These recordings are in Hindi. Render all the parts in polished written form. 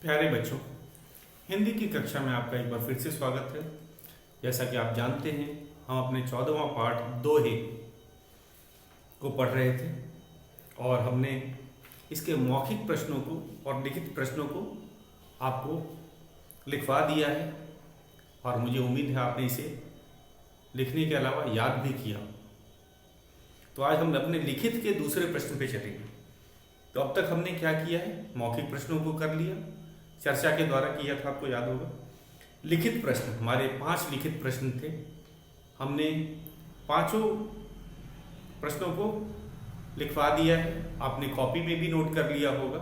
प्यारे बच्चों, हिंदी की कक्षा में आपका एक बार फिर से स्वागत है। जैसा कि आप जानते हैं, हम अपने 14वां पाठ दोहे को पढ़ रहे थे और हमने इसके मौखिक प्रश्नों को और लिखित प्रश्नों को आपको लिखवा दिया है और मुझे उम्मीद है आपने इसे लिखने के अलावा याद भी किया। तो आज हम अपने लिखित के दूसरे प्रश्न पे चलेंगे। तो अब तक हमने क्या किया है, मौखिक प्रश्नों को कर लिया, चर्चा के द्वारा किया था, आपको याद होगा। लिखित प्रश्न, हमारे 5 लिखित प्रश्न थे। हमने 5 प्रश्नों को लिखवा दिया है, आपने कॉपी में भी नोट कर लिया होगा।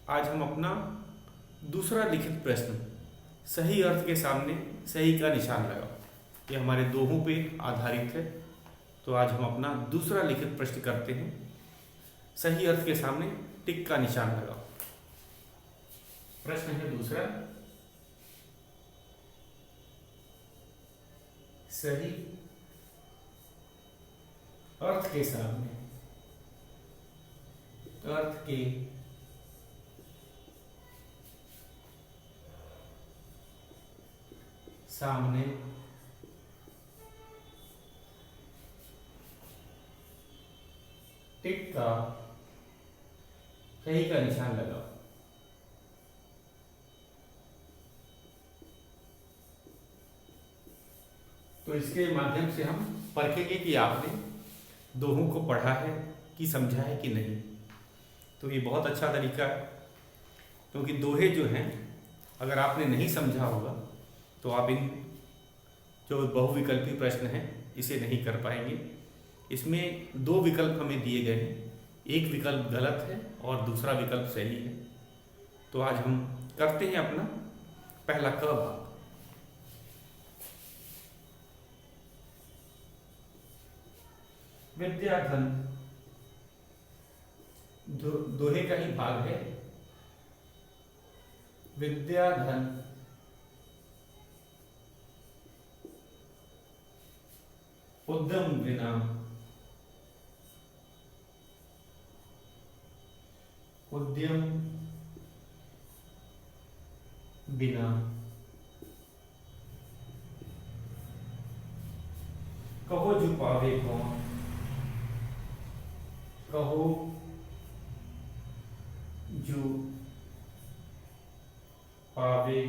आज हम अपना दूसरा लिखित प्रश्न, सही अर्थ के सामने सही का निशान लगाओ, ये हमारे दोहों पे आधारित है। तो आज हम अपना दूसरा लिखित प्रश्न करते हैं, सही अर्थ के सामने टिक का निशान लगाओ। प्रश्न है दूसरा, सही अर्थ के सामने टिक का सही का निशान लगाओ। तो इसके माध्यम से हम परखेंगे कि आपने दोहों को पढ़ा है कि समझा है कि नहीं। तो ये बहुत अच्छा तरीका है, क्योंकि दोहे जो हैं अगर आपने नहीं समझा होगा तो आप इन जो बहुविकल्पी प्रश्न हैं इसे नहीं कर पाएंगे। इसमें 2 विकल्प हमें दिए गए हैं, एक विकल्प गलत है और दूसरा विकल्प सही है। तो आज हम करते हैं अपना पहला क भाग। विद्याधन दोहे का ही भाग है। विद्याधन उद्यम बिना कहो जो पावे कौन, कहो जो पावे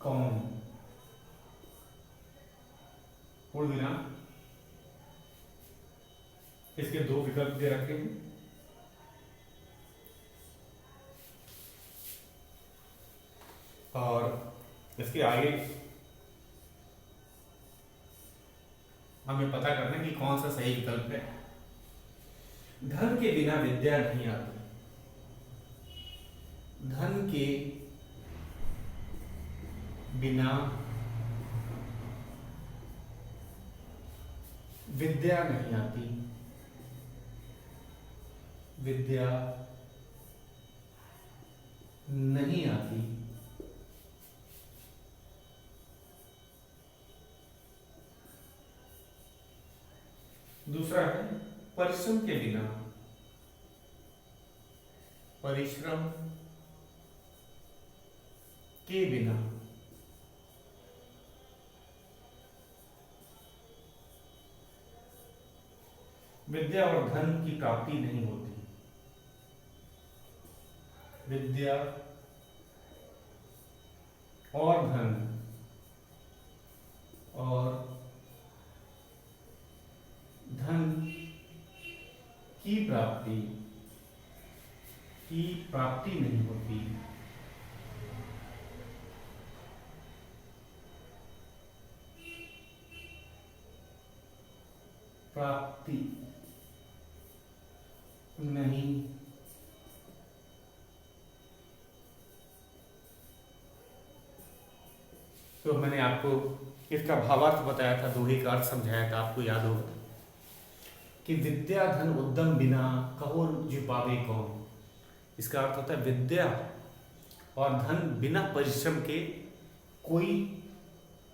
कौन। पूर्ण विराम, इसके 2 विकल्प दे रखे हैं। और इसके आगे हमें पता करना है कि कौन सा सही विकल्प है। धन के बिना विद्या नहीं आती। धन के बिना विद्या नहीं आती। विद्या नहीं आती। दूसरा है परिश्रम के बिना, परिश्रम के बिना विद्या और धन की प्राप्ति नहीं होती। विद्या और धन की प्राप्ति नहीं होती। प्राप्ति नहीं तो मैंने आपको इसका भावार्थ बताया था, दोहे का अर्थ समझाया था, आपको याद होगा कि विद्या धन उद्यम बिना कहो जो पावे कौन। इसका अर्थ होता है विद्या और धन बिना परिश्रम के कोई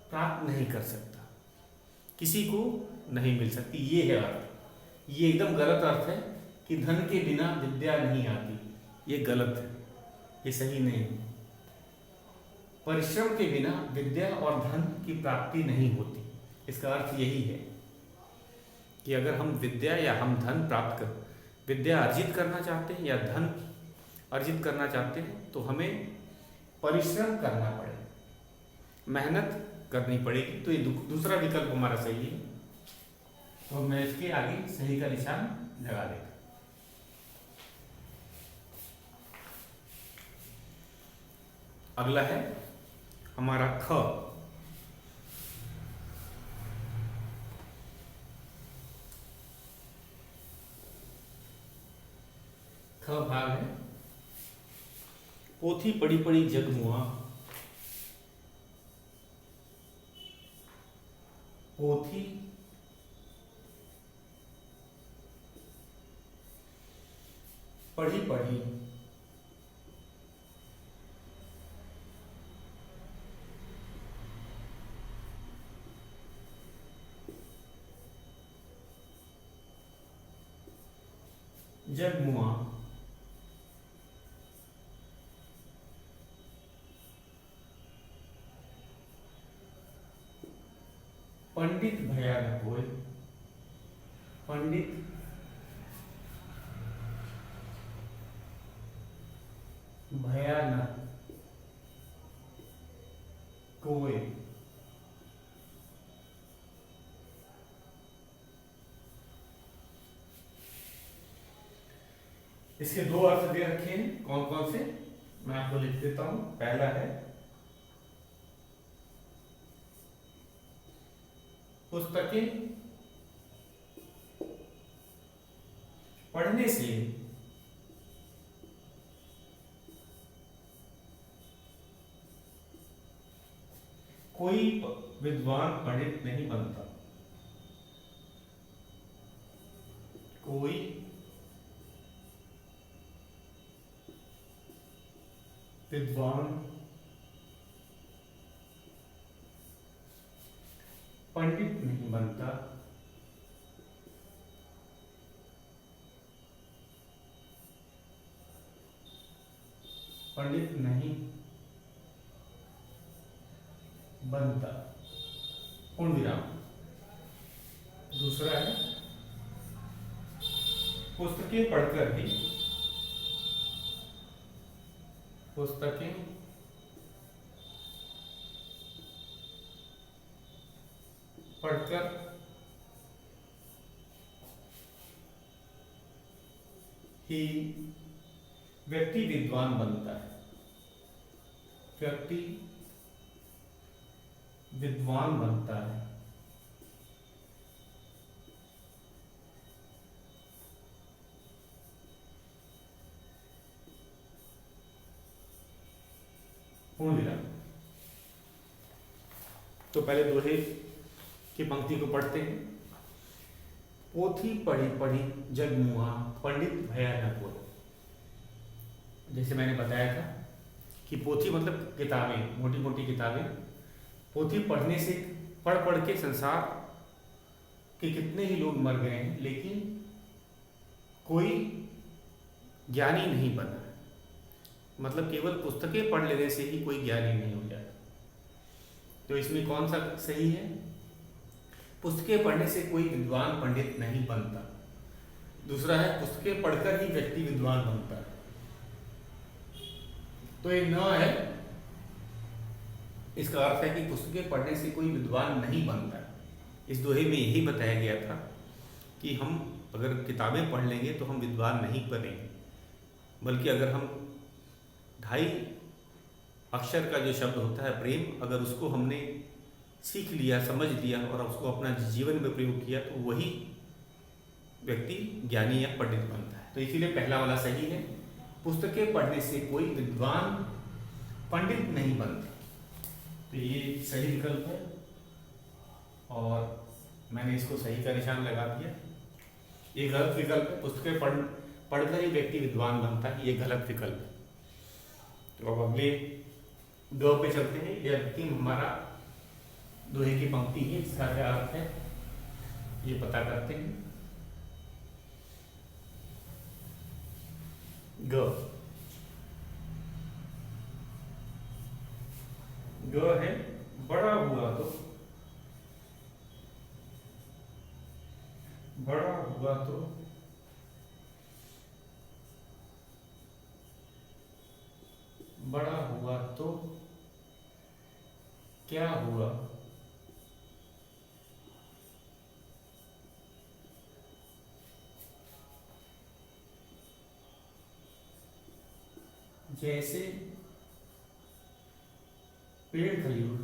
प्राप्त नहीं कर सकता, किसी को नहीं मिल सकती, ये है अर्थ। ये एकदम गलत अर्थ है कि धन के बिना विद्या नहीं आती, ये गलत है, ये सही नहीं है। परिश्रम के बिना विद्या और धन की प्राप्ति नहीं होती। इसका अर्थ यही है कि अगर हम विद्या या हम धन प्राप्त कर विद्या अर्जित करना चाहते हैं या धन अर्जित करना चाहते हैं तो हमें परिश्रम करना पड़ेगा, मेहनत करनी पड़ेगी। तो ये दूसरा विकल्प हमारा सही है, तो मैं इसके आगे सही का निशान लगा देता। अगला है हमारा ख। ख भाग है, पोथी पड़ी पड़ी जग मुआ। पोथी पढ़ी पढ़ी जग मुआ। पंडित भया न कोय। पंडित भया न कोय। इसके दो अर्थ दे रखे हैं, कौन कौन से मैं आपको लिख देता हूं। पहला है पुस्तकें पढ़ने से कोई विद्वान पंडित नहीं बनता। कोई विद्वान पंडित नहीं बनता। पंडित नहीं बनता, पूर्ण विराम। दूसरा है पुस्तकें पढ़कर ही, पुस्तकें पढ़कर ही व्यक्ति विद्वान बनता है। व्यक्ति विद्वान बनता है। पूर्ण विराम। तो पहले दोहे की पंक्ति को पढ़ते हैं। पोथी पढ़ी पढ़ी जग मुआ, पंडित भया न कोय। जैसे मैंने बताया था कि पोथी मतलब किताबें, मोटी मोटी किताबें। पोथी पढ़ने से, पढ़ पढ़ के संसार के कितने ही लोग मर गए हैं, लेकिन कोई ज्ञानी नहीं बना। मतलब केवल पुस्तकें पढ़ लेने से ही कोई ज्ञानी नहीं हो जाता। तो इसमें कौन सा सही है? पुस्तकें पढ़ने से कोई विद्वान पंडित नहीं बनता। दूसरा है पुस्तकें पढ़कर ही व्यक्ति विद्वान बनता है। तो ये न है, इसका अर्थ है कि पुस्तकें पढ़ने से कोई विद्वान नहीं बनता। इस दोहे में यही बताया गया था कि हम अगर किताबें पढ़ लेंगे तो हम विद्वान नहीं बनेंगे, बल्कि अगर हम 2.5 अक्षर का जो शब्द होता है प्रेम, अगर उसको हमने सीख लिया, समझ लिया और उसको अपना जीवन में प्रयोग किया तो वही व्यक्ति ज्ञानी या पंडित बनता है। तो इसीलिए पहला वाला सही है, पुस्तकें पढ़ने से कोई विद्वान पंडित नहीं बनता। तो ये सही विकल्प है और मैंने इसको सही का निशान लगा दिया। ये गलत विकल्प है, पुस्तकें पढ़कर ही व्यक्ति विद्वान बनता है, ये गलत विकल्प है। तो अब अगले दो पे चलते हैं। ये अंतिम हमारा दोहे की पंक्ति है, इसका क्या अर्थ है ये पता करते हैं। ग। ग है बड़ा हुआ तो, बड़ा हुआ तो बड़ा हुआ तो क्या हुआ? जैसे पेड़ खजूर।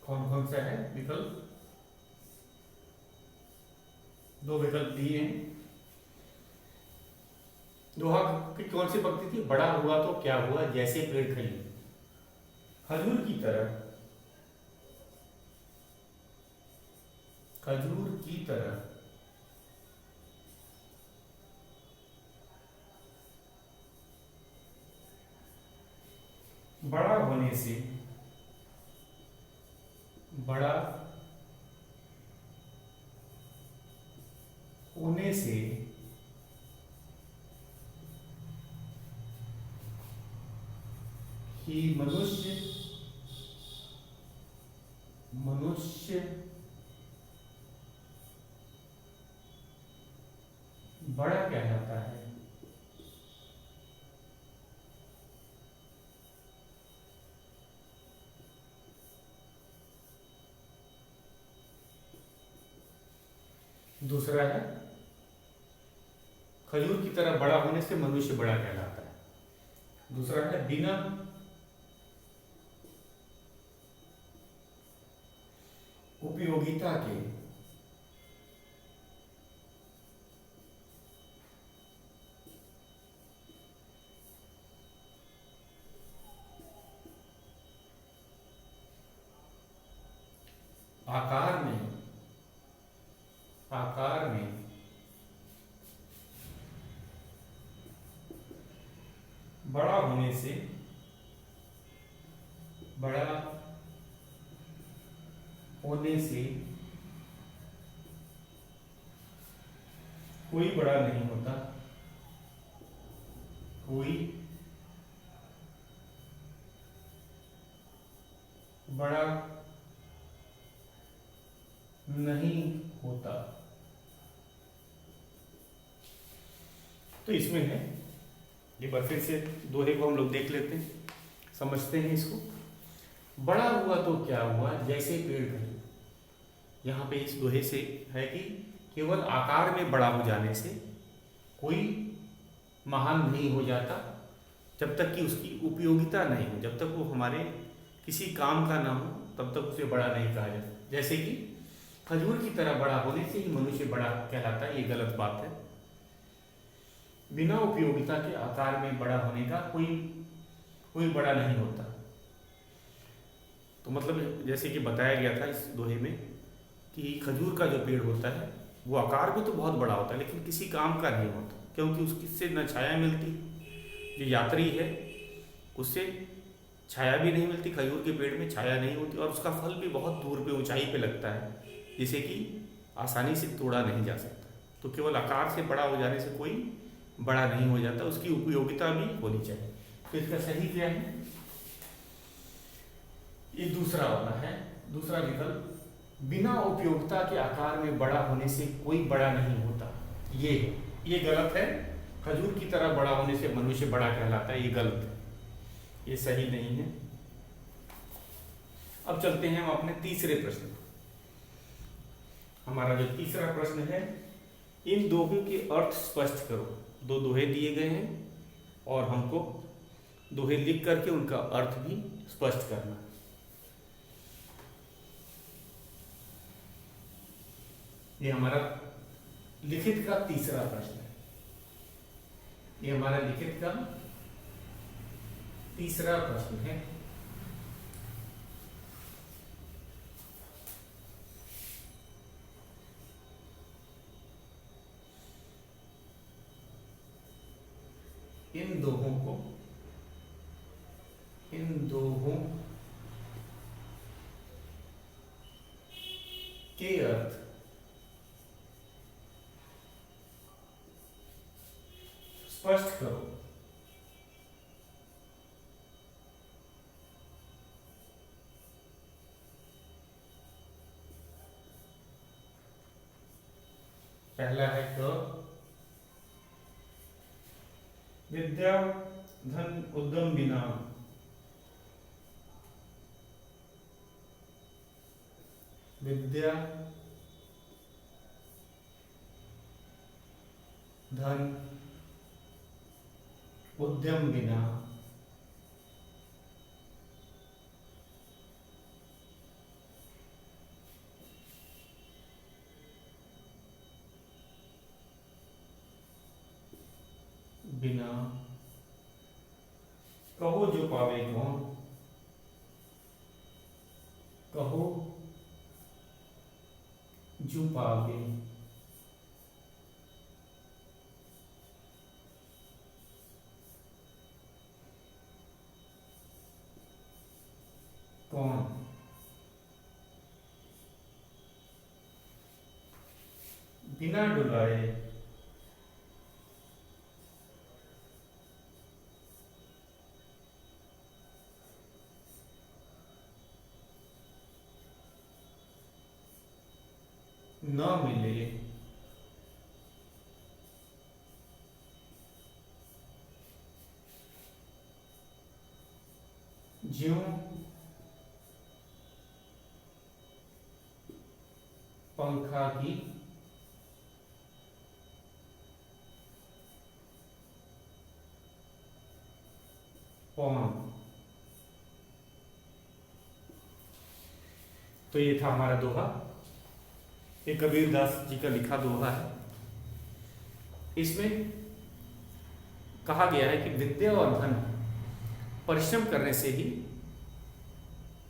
कौन कौन सा है विकल्प? दो विकल्प दिए हैं। दोहा की कौन सी पंक्ति थी? बड़ा हुआ तो क्या हुआ, जैसे पेड़ खजूर, खजूर की तरह, खजूर की तरह बड़ा होने से, बड़ा होने से ही मनुष्य, मनुष्य बड़ा कहलाता है। दूसरा है खजूर की तरह बड़ा होने से मनुष्य बड़ा कहलाता है। दूसरा है बिना उपयोगिता के आकार में, आकार में बड़ा होने से, बड़ा होने से कोई बड़ा नहीं होता, कोई बड़ा नहीं होता। तो इसमें है, एक बार फिर से दोहे को हम लोग देख लेते हैं, समझते हैं इसको। बड़ा हुआ तो क्या हुआ, जैसे पेड़ खजूर। यहाँ पे इस दोहे से है कि केवल आकार में बड़ा हो जाने से कोई महान नहीं हो जाता, जब तक कि उसकी उपयोगिता नहीं हो, जब तक वो हमारे किसी काम का ना हो तब तक उसे बड़ा नहीं कहा जाता। जैसे कि खजूर की तरह बड़ा होने से ही मनुष्य बड़ा कहलाता है, ये गलत बात है। बिना उपयोगिता के आकार में बड़ा होने का कोई बड़ा नहीं होता। तो मतलब जैसे कि बताया गया था इस दोहे में कि खजूर का जो पेड़ होता है वो आकार में तो बहुत बड़ा होता है लेकिन किसी काम का नहीं होता, क्योंकि उससे न छाया मिलती, जो यात्री है उससे छाया भी नहीं मिलती, खजूर के पेड़ में छाया नहीं होती, और उसका फल भी बहुत दूर पे ऊंचाई पे लगता है, जिसे कि आसानी से तोड़ा नहीं जा सकता। तो केवल आकार से बड़ा हो जाने से कोई बड़ा नहीं हो जाता, उसकी उपयोगिता भी होनी चाहिए। तो इसका सही क्या है? ये दूसरा वाला है, दूसरा विकल्प, बिना उपयोगिता के आकार में बड़ा होने से कोई बड़ा नहीं होता। ये गलत है। खजूर की तरह बड़ा होने से मनुष्य बड़ा कहलाता है, ये गलत है, ये सही नहीं है। अब चलते हैं हम अपने तीसरे प्रश्न। हमारा जो तीसरा प्रश्न है, इन दोहों के अर्थ स्पष्ट करो। दो दोहे दिए गए हैं और हमको दोहे लिख करके उनका अर्थ भी स्पष्ट करना। ये हमारा लिखित का तीसरा प्रश्न है। ये हमारा लिखित का तीसरा प्रश्न है। इन दोहों को इन दोहों के अर्थ स्पष्ट करो। पहला है क, विद्या धन उद्यम बिना। विद्या धन उद्यम बिना बिना कहो जो पावे कौन। कहो जो पावे कौन। बिना डुलाए न मिले ज्यों पंखा की पौन। तो ये था हमारा दोहा। ये कबीरदास जी का लिखा दोहा है। इसमें कहा गया है कि विद्या और धन परिश्रम करने से ही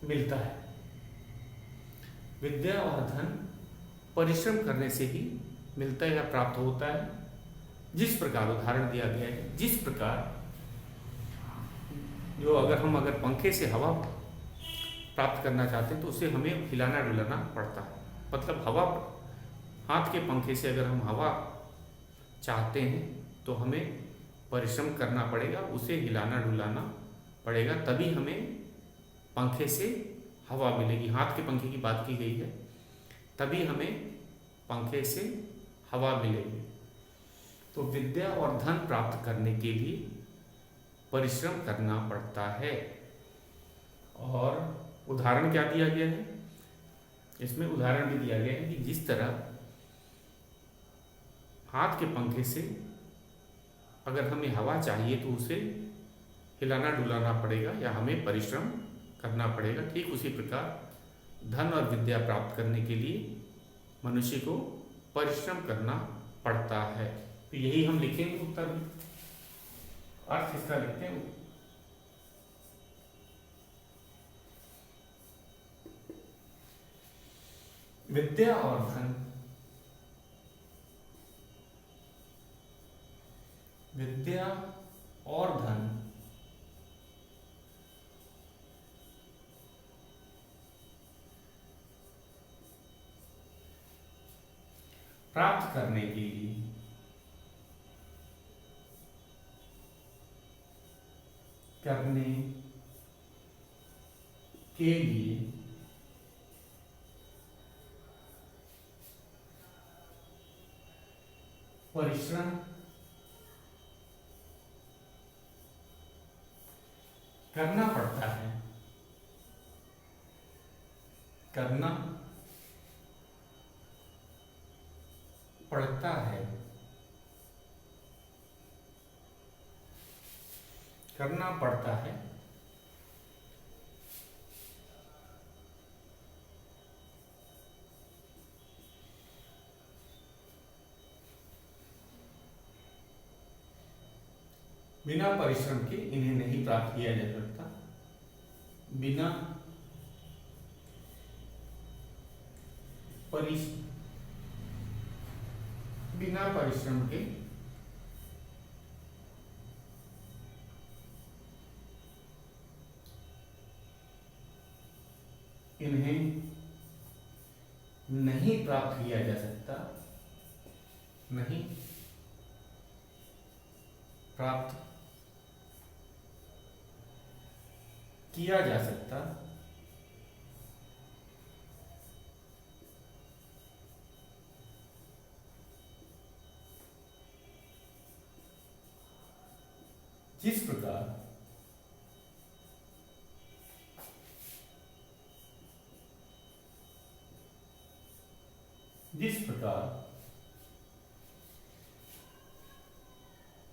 मिलता है। विद्या और धन परिश्रम करने से ही मिलता है या प्राप्त होता है। जिस प्रकार उदाहरण दिया गया है, जिस प्रकार जो अगर पंखे से हवा प्राप्त करना चाहते हैं तो उसे हमें हिलाना डुलाना पड़ता है। मतलब हवा, हाथ के पंखे से अगर हम हवा चाहते हैं तो हमें परिश्रम करना पड़ेगा, उसे हिलाना डुलाना पड़ेगा, तभी हमें पंखे से हवा मिलेगी। हाथ के पंखे की बात की गई है, तभी हमें पंखे से हवा मिलेगी। तो विद्या और धन प्राप्त करने के लिए परिश्रम करना पड़ता है। और उदाहरण क्या दिया गया है, इसमें उदाहरण भी दिया गया है कि जिस तरह हाथ के पंखे से अगर हमें हवा चाहिए तो उसे हिलाना डुलाना पड़ेगा या हमें परिश्रम करना पड़ेगा, ठीक उसी प्रकार धन और विद्या प्राप्त करने के लिए मनुष्य को परिश्रम करना पड़ता है। तो यही हम लिखेंगे उत्तर में, अर्थ इसका लिखते हैं। विद्या और धन, विद्या और धन प्राप्त करने के लिए परिश्रम करना पड़ता है। करना पड़ता है। करना पड़ता है। बिना परिश्रम के इन्हें नहीं प्राप्त किया जा सकता। बिना परिश्रम के इन्हें नहीं प्राप्त किया जा सकता, नहीं प्राप्त किया जा सकता जिस प्रकार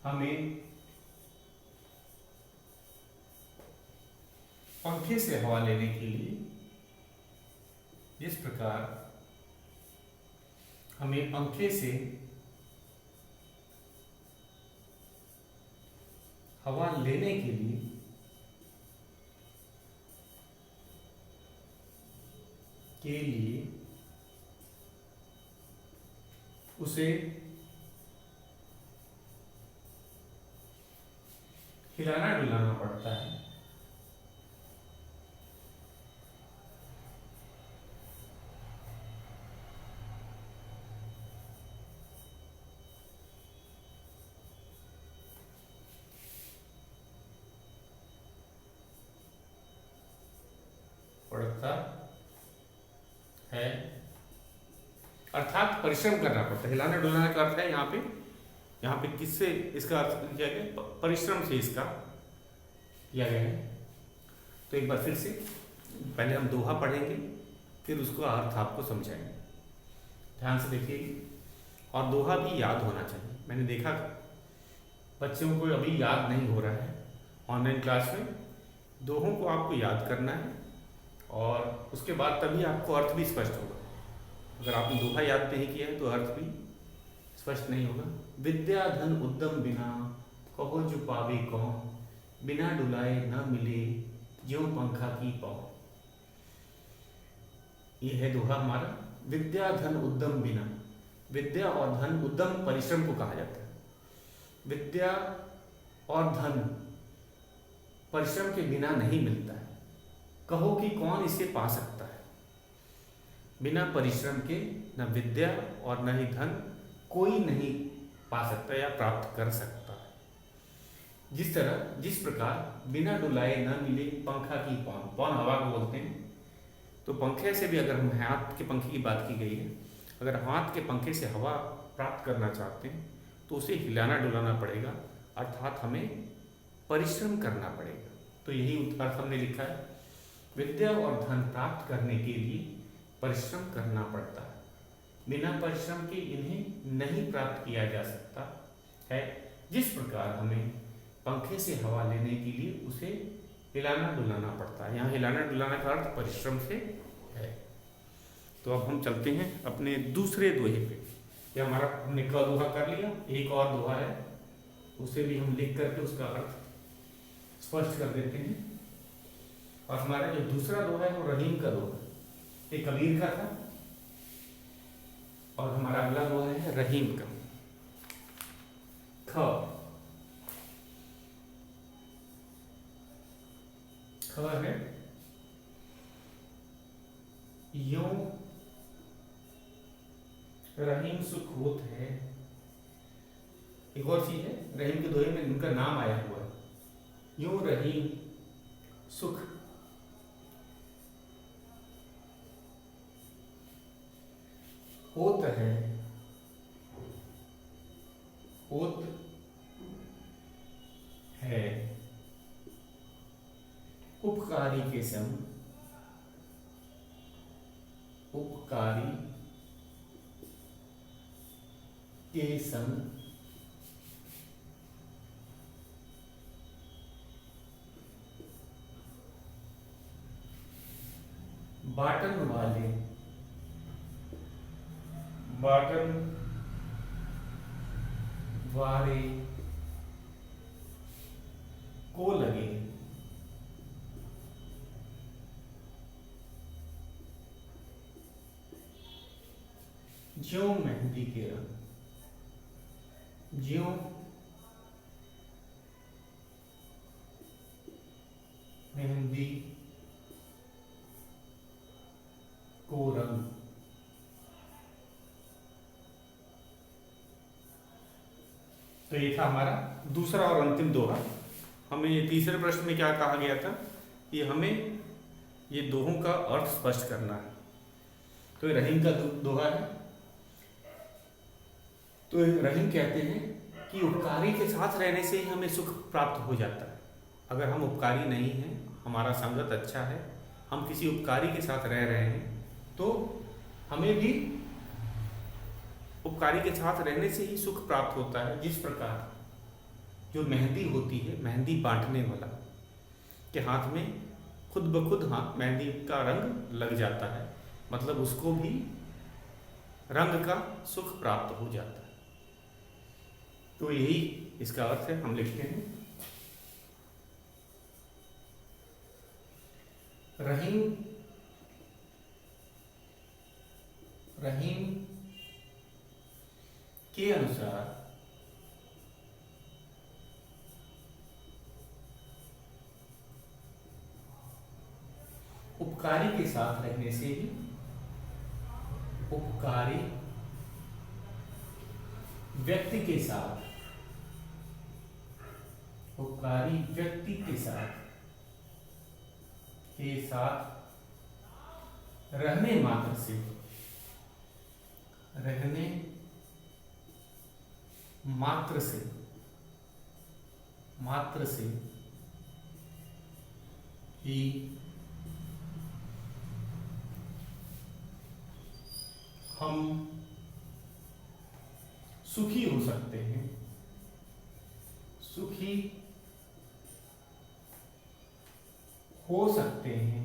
हमें पंखे से हवा लेने के लिए, जिस प्रकार हमें पंखे से हवा लेने के लिए उसे हिलाना डुलाना पड़ता है, अर्थात परिश्रम करना पड़ता है। हिलाना डुलाना का अर्थ है यहाँ पे किससे इसका अर्थ किया गया, परिश्रम से इसका किया गया है। तो एक बार फिर से पहले हम दोहा पढ़ेंगे, फिर उसको अर्थ आपको समझाएंगे। ध्यान से देखिए, और दोहा भी याद होना चाहिए। मैंने देखा बच्चों को अभी याद नहीं हो रहा है ऑनलाइन क्लास में। दोहों को आपको याद करना है और उसके बाद तभी आपको अर्थ भी स्पष्ट होगा। अगर आपने दोहा याद नहीं किया है तो अर्थ भी स्पष्ट नहीं होगा। विद्या धन उद्यम बिना, कहो जो पावे कौन, बिना डुलाए न मिले ज्यों पंखा की पाँव। ये है दोहा हमारा। विद्या धन उद्यम बिना, विद्या और धन, उद्यम परिश्रम को कहा जाता है। विद्या और धन परिश्रम के बिना नहीं मिलता है। कहो कि कौन इसे पा सकता है। बिना परिश्रम के न विद्या और न ही धन कोई नहीं पा सकता या प्राप्त कर सकता है। जिस प्रकार बिना डुलाए न मिले पंखा की पौन, पौन हवा को बोलते हैं। तो पंखे से भी, अगर हम हाथ के पंखे की बात की गई है, अगर हाथ के पंखे से हवा प्राप्त करना चाहते हैं तो उसे हिलाना डुलाना पड़ेगा, अर्थात हमें परिश्रम करना पड़ेगा। तो यही अर्थ हमने लिखा है। विद्या और धन प्राप्त करने के लिए परिश्रम करना पड़ता है। बिना परिश्रम के इन्हें नहीं प्राप्त किया जा सकता है। जिस प्रकार हमें पंखे से हवा लेने के लिए उसे हिलाना डुलाना पड़ता है। यहाँ हिलाना डुलाना का अर्थ परिश्रम से है। तो अब हम चलते हैं अपने दूसरे दोहे पे। ये हमारा, हमने क दोहा कर लिया, एक और दोहा है, उसे भी हम लिख करके उसका अर्थ स्पष्ट कर देते हैं। और हमारा जो दूसरा दोहा है वो रहीम का दोहा, ये कबीर का था। और हमारा अगला दोहा है रहीम का। ख है यूं रहीम सुख होत है। एक और चीज है, रहीम के दोहे में उनका नाम आया हुआ है। यूं रहीम सुख होत है, होत है उपकारी के संग, उपकारी के संग बाटन वाले, बाटन वाले को लगे। ज्यों मेहंदी के रंग, ज्यों मेहंदी को रंग। तो ये था हमारा दूसरा और अंतिम दोहा। हमें ये तीसरे प्रश्न में क्या कहा गया था कि हमें ये दोहों का अर्थ स्पष्ट करना है। तो ये रहीम का दोहा है। तो रहीम कहते हैं कि उपकारी के साथ रहने से ही हमें सुख प्राप्त हो जाता है। अगर हम उपकारी नहीं हैं, हमारा संगत अच्छा है, हम किसी उपकारी के साथ रह रहे हैं, तो हमें भी उपकारी के साथ रहने से ही सुख प्राप्त होता है। जिस प्रकार जो मेहंदी होती है, मेहंदी बांटने वाला के हाथ में खुद ब खुद हाथ मेहंदी का रंग लग जाता है, मतलब उसको भी रंग का सुख प्राप्त हो जाता है। तो यही इसका अर्थ है। हम लिखते हैं रहीम के अनुसार उपकारी के साथ रहने से ही उपकारी व्यक्ति के साथ रहने मात्र से ही हम सुखी हो सकते हैं, हो सकते हैं।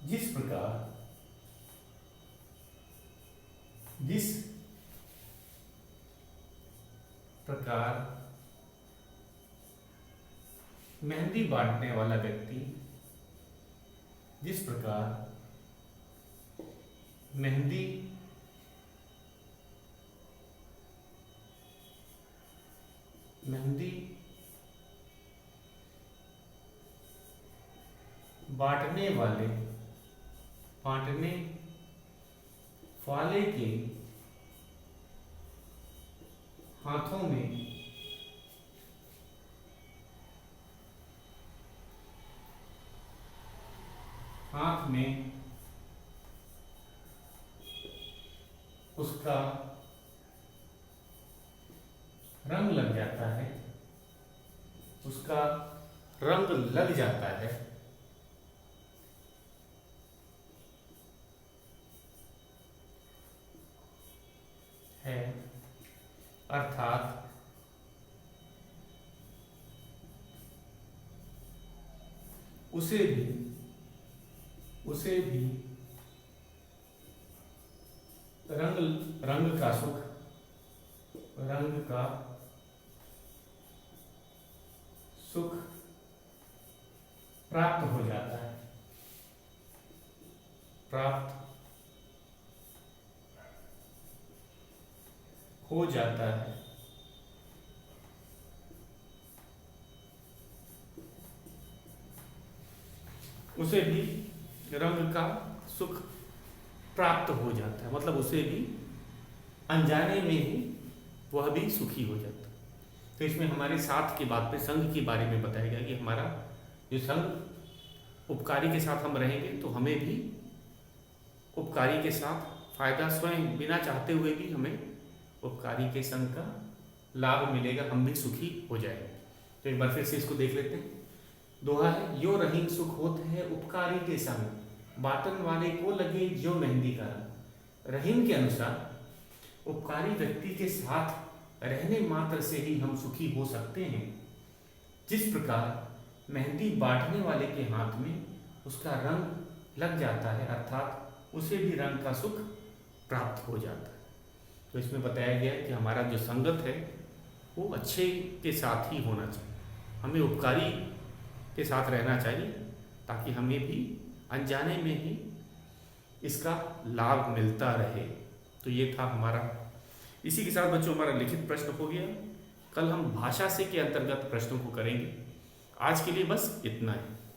जिस प्रकार मेहंदी बांटने वाला व्यक्ति मेहंदी बांटने वाले के हाथों में उसका रंग लग जाता है, अर्थात उसे भी रंग का सुख प्राप्त हो जाता है, उसे भी रंग का सुख प्राप्त हो जाता है, मतलब उसे भी अनजाने में ही वह भी सुखी हो जाता है। तो इसमें हमारे साथ की बात पे संघ के बारे में बताया गया कि हमारा जो संघ उपकारी के साथ हम रहेंगे तो हमें भी उपकारी के साथ फायदा स्वयं बिना चाहते हुए भी हमें उपकारी के संघ का लाभ मिलेगा, हम भी सुखी हो जाएंगे। तो एक बार फिर से इसको देख लेते हैं। दोहा है, यो रहीम सुख होत है उपकारी के संग, बाटन वाले को लगे जो मेहंदी का रंग। रहीम के अनुसार उपकारी व्यक्ति के साथ रहने मात्र से ही हम सुखी हो सकते हैं। जिस प्रकार मेहंदी बांटने वाले के हाथ में उसका रंग लग जाता है, अर्थात उसे भी रंग का सुख प्राप्त हो जाता है। तो इसमें बताया गया कि हमारा जो संगत है वो अच्छे के साथ ही होना चाहिए, हमें उपकारी के साथ रहना चाहिए ताकि हमें भी अनजाने में ही इसका लाभ मिलता रहे। तो ये था हमारा। इसी के साथ बच्चों हमारा लिखित प्रश्न हो गया। कल हम भाषा से के अंतर्गत प्रश्नों को करेंगे। आज के लिए बस इतना ही।